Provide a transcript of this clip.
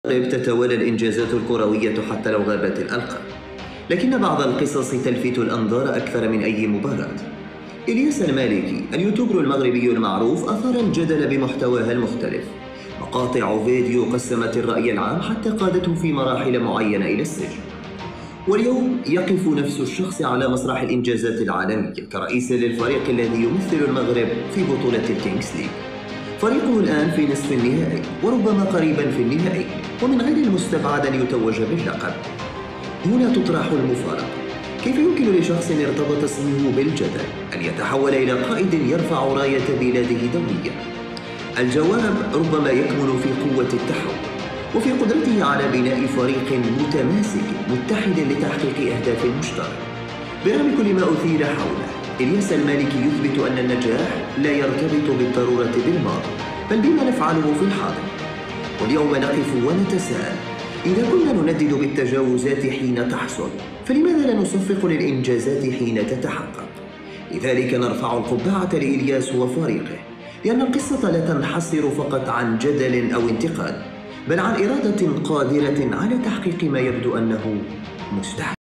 تتوالى الإنجازات الكروية حتى لو غابت الألقاب، لكن بعض القصص تلفت الأنظار أكثر من أي مباراة. إلياس المالكي اليوتيوبر المغربي المعروف أثار الجدل بمحتواها المختلف، مقاطع فيديو قسمت الرأي العام حتى قادته في مراحل معينة إلى السجن. واليوم يقف نفس الشخص على مسرح الإنجازات العالمية كرئيس للفريق الذي يمثل المغرب في بطولة الكينغز ليج. فريقه الآن في نصف النهائي وربما قريبا في النهائي، ومن غير المستبعد أن يتوج باللقب. هنا تطرح المفارقة: كيف يمكن لشخص ارتبط اسمه بالجدل أن يتحول إلى قائد يرفع راية بلاده دوليا؟ الجواب ربما يكمن في قوة التحول وفي قدرته على بناء فريق متماسك متحد لتحقيق أهداف مشتركة. برغم كل ما أثير حوله، إلياس المالكي يثبت أن النجاح لا يرتبط بالضرورة بالماضي، بل بما نفعله في الحاضر. واليوم نقف ونتساءل: إذا كنا نندد بالتجاوزات حين تحصل، فلماذا لا نصفق للإنجازات حين تتحقق؟ لذلك نرفع القبعة لإلياس وفريقه، لأن القصة لا تنحصر فقط عن جدل أو انتقاد، بل عن إرادة قادرة على تحقيق ما يبدو أنه مستحيل.